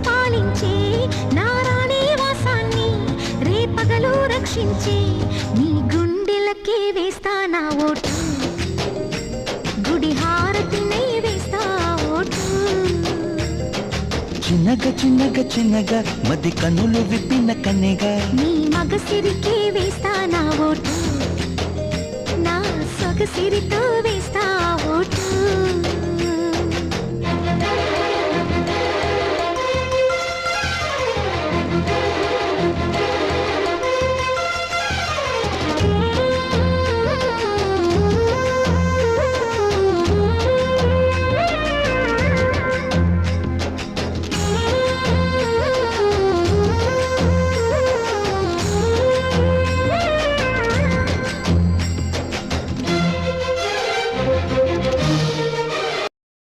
పాలించే నారాణి వాసాన్ని రేపగలు రక్షించే నీ గుండెలకే వేస్తా నా ఓటు గుడి హారతినై వేస్తా ఓటు చిన్నగా చిన్నగా చిన్నగా మది కన్నులు విప్పిన కన్నెగా నీ మగసిరికే వేస్తా నా ఓటు నా సొగసిరితో